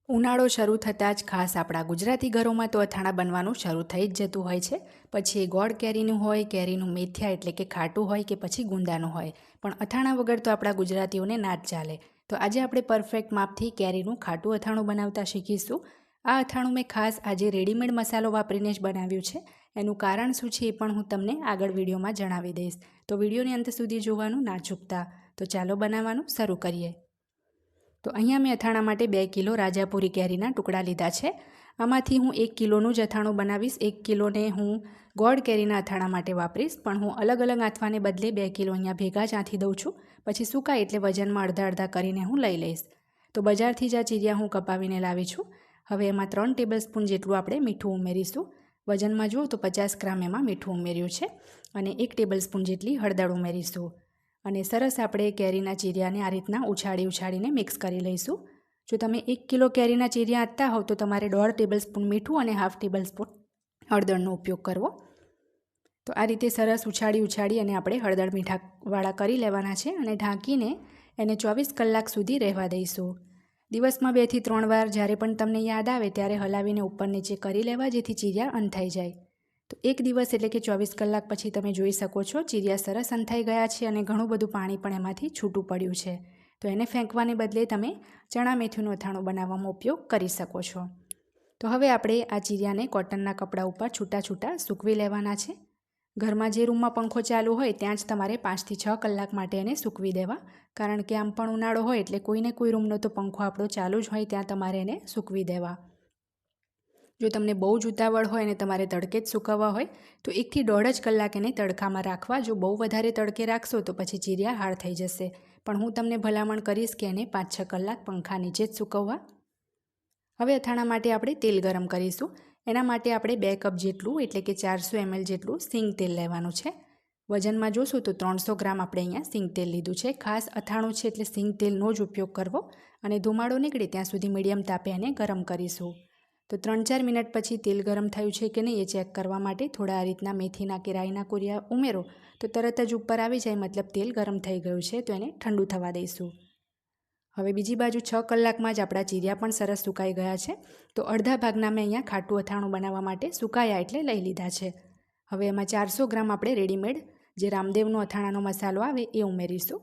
ઉનાળો શરૂ થતાં જ ખાસ આપણા ગુજરાતી ઘરોમાં તો અથાણાં બનવાનું શરૂ થઈ જ જતું હોય છે. પછી એ ગોળ કેરીનું હોય, કેરીનું મેથિયા એટલે કે ખાટું હોય કે પછી ગુંદાનું હોય, પણ અથાણાં વગર તો આપણા ગુજરાતીઓને ના જ ચાલે. તો આજે આપણે પરફેક્ટ માપથી કેરીનું ખાટું અથાણું બનાવતા શીખીશું. આ અથાણું મેં ખાસ આજે રેડીમેડ મસાલો વાપરીને જ બનાવ્યું છે. એનું કારણ શું છે એ પણ હું તમને આગળ વિડીયોમાં જણાવી દઈશ. તો વિડીયોની અંત સુધી જોવાનું ના ચૂકતા. તો ચાલો બનાવવાનું શરૂ કરીએ. તો અહીંયા મેં અથાણા માટે 2 કિલો રાજાપુરી કેરીના ટુકડા લીધા છે. આમાંથી હું 1 કિલોનું જ અથાણું બનાવીશ. 1 કિલોને હું ગોળ કેરીના અથાણા માટે વાપરીશ, પણ હું અલગ અલગ આંથવાને બદલે 2 કિલો અહીંયા ભેગા જ આંથી દઉં છું. પછી સુકાય એટલે વજનમાં અડધા અડધા કરીને હું લઈ લઈશ. તો બજારથી જ આ ચીરિયા હું કપાવીને લાવી છું. હવે એમાં 3 ટેબલસ્પૂન જેટલું આપણે મીઠું ઉમેરીશું. વજનમાં જુઓ તો 50 ગ્રામ એમાં મીઠું ઉમેર્યું છે અને 1 ટેબલસ્પૂન જેટલી હળદર ઉમેરીશું. અને સરસ આપણે કેરીના ચીરિયાને આ રીતના ઉછાળીને મિક્સ કરી લઈશું. જો તમે 1 કિલો કેરીના ચીરિયા આપતા હોવ તો તમારે 1.5 ટેબલસ્પૂન મીઠું અને 1/2 ટેબલસ્પૂન હળદરનો ઉપયોગ કરવો. તો આ રીતે સરસ ઉછાળી અને આપણે હળદર મીઠાવાળા કરી લેવાના છે અને ઢાંકીને એને 24 કલાક સુધી રહેવા દઈશું. દિવસમાં 2 થી 3 વાર જ્યારે પણ તમને યાદ આવે ત્યારે હલાવીને ઉપર નીચે કરી લેવા, જેથી ચીરિયા અંધાઈ જાય. તો એક દિવસ એટલે કે 24 કલાક પછી તમે જોઈ શકો છો ચીરિયા સરસ અંધાઈ ગયા છે અને ઘણું બધું પાણી પણ એમાંથી છૂટું પડ્યું છે. તો એને ફેંકવાને બદલે તમે ચણા મેથીનું અથાણું બનાવવામાં ઉપયોગ કરી શકો છો. તો હવે આપણે આ ચીરિયાને કોટનના કપડા ઉપર છૂટા સૂકવી લેવાના છે. ઘરમાં જે રૂમમાં પંખો ચાલુ હોય ત્યાં જ તમારે 5 થી 6 કલાક માટે એને સૂકવી દેવા, કારણ કે આમ પણ ઉનાળો હોય એટલે કોઈને કોઈ રૂમનો તો પંખો આપણો ચાલુ જ હોય ત્યાં તમારે એને સૂકવી દેવા. જો તમને બહુ જ ઉતાવળ હોય અને તમારે તડકે જ સૂકવવા હોય તો 1 થી 1.5 કલાક એને તડકામાં રાખવા. જો બહુ વધારે તડકે રાખશો તો પછી ચીરિયા હાર્ડ થઈ જશે, પણ હું તમને ભલામણ કરીશ કે એને 5-6 કલાક પંખા નીચે જ સૂકવવા. હવે અથાણા માટે આપણે તેલ ગરમ કરીશું. એના માટે આપણે 2 કપ જેટલું એટલે કે 400 ml જેટલું સિંગ તેલ લેવાનું છે. વજનમાં જોશું તો 300 ગ્રામ આપણે અહીંયા સિંગ તેલ લીધું છે. ખાસ અથાણું છે એટલે સિંગ તેલનો જ ઉપયોગ કરવો અને ધુમાડો નીકળે ત્યાં સુધી મીડિયમ તાપે એને ગરમ કરીશું. તો 3-4 મિનિટ પછી તેલ ગરમ થયું છે કે નહીં એ ચેક કરવા માટે થોડા આ રીતના મેથીના કે રાઈના કુરિયા ઉમેરો તો તરત જ ઉપર આવી જાય, મતલબ તેલ ગરમ થઈ ગયું છે. તો એને ઠંડુ થવા દઈશું. હવે બીજી બાજુ 6 કલાકમાં જ આપણા ચીરિયા પણ સરસ સુકાઈ ગયા છે. તો અડધા ભાગના મેં અહીંયા ખાટું અથાણું બનાવવા માટે સુકાયા એટલે લઈ લીધા છે. હવે એમાં 400 ગ્રામ આપણે રેડીમેડ જે રામદેવનો અથાણાનો મસાલો આવે એ ઉમેરીશું.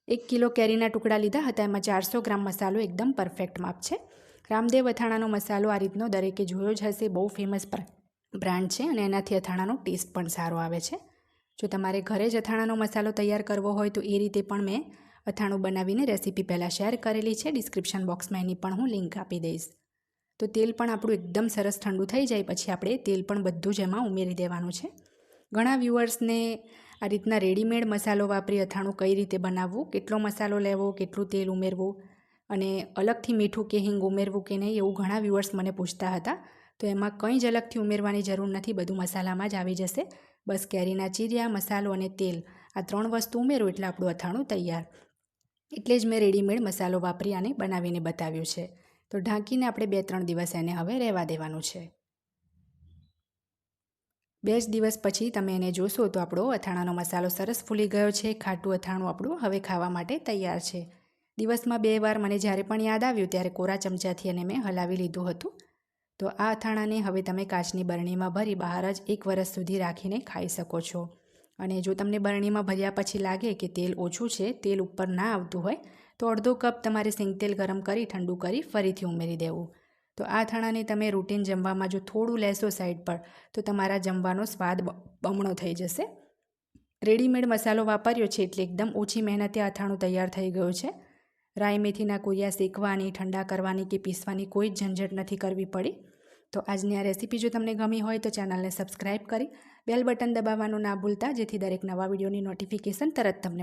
1 કિલો કેરીના ટુકડા લીધા હતા, એમાં 400 ગ્રામ મસાલો એકદમ પરફેક્ટ માપ છે. રામદેવ અથાણાનો મસાલો આ રીતનો દરેકે જોયો જ હશે, બહુ ફેમસ બ્રાન્ડ છે અને એનાથી અથાણાનો ટેસ્ટ પણ સારો આવે છે. જો તમારે ઘરે જ અથાણાનો મસાલો તૈયાર કરવો હોય તો એ રીતે પણ મેં અથાણું બનાવીને રેસીપી પહેલાં શેર કરેલી છે. ડિસ્ક્રિપ્શન બોક્સમાં એની પણ હું લિંક આપી દઈશ. તો તેલ પણ આપણું એકદમ સરસ ઠંડુ થઈ જાય પછી આપણે તેલ પણ બધું જ એમાં ઉમેરી દેવાનું છે. ઘણા વ્યુઅર્સને આ રીતના રેડીમેડ મસાલો વાપરી અથાણું કઈ રીતે બનાવવું, કેટલો મસાલો લેવો, કેટલું તેલ ઉમેરવું અને અલગથી મીઠું કે હિંગ ઉમેરવું કે નહીં, એવું ઘણા વ્યુઅર્સ મને પૂછતા હતા. તો એમાં કંઈ જ અલગથી ઉમેરવાની જરૂર નથી, બધું મસાલામાં જ આવી જશે. બસ કેરીના ચીરિયા, મસાલો અને તેલ આ 3 વસ્તુ ઉમેરો એટલે આપણું અથાણું તૈયાર. એટલે જ મેં રેડીમેડ મસાલો વાપરી આને બનાવીને બતાવ્યું છે. તો ઢાંકીને આપણે 2-3 દિવસ એને હવે રહેવા દેવાનું છે. 2 જ દિવસ પછી તમે એને જોશો તો આપણો અથાણાનો મસાલો સરસ ફૂલી ગયો છે. ખાટું અથાણું આપણું હવે ખાવા માટે તૈયાર છે. દિવસમાં 2 વાર મને જ્યારે પણ યાદ આવ્યું ત્યારે કોરા ચમચાથી એને મેં હલાવી લીધું હતું. તો આ અથાણાને હવે તમે કાચની બરણીમાં ભરી બહાર જ 1 વર્ષ સુધી રાખીને ખાઈ શકો છો. અને જો તમને બરણીમાં ભર્યા પછી લાગે કે તેલ ઓછું છે, તેલ ઉપર ના આવતું હોય તો અડધો કપ તમારે સિંગતેલ ગરમ કરી ઠંડુ કરી ફરીથી ઉમેરી દેવું. તો આ અથાણાને તમે રૂટીન જમવામાં જો થોડું લેશો સાઈડ પર તો તમારા જમવાનો સ્વાદ બમણો થઈ જશે. રેડીમેડ મસાલો વાપર્યો છે એટલે એકદમ ઓછી મહેનતે અથાણું તૈયાર થઈ ગયું છે. રાઈ મેથીના કુરિયા શેકવાની, ઠંડા કરવાની કે પીસવાની કોઈ જ ઝંઝટ નથી કરવી પડી. તો આજની આ રેસીપી જો તમને ગમી હોય તો ચેનલને સબસ્ક્રાઈબ કરી બેલ બટન દબાવવાનું ના ભૂલતા, જેથી દરેક નવા વિડીયોની નોટિફિકેશન તરત તમને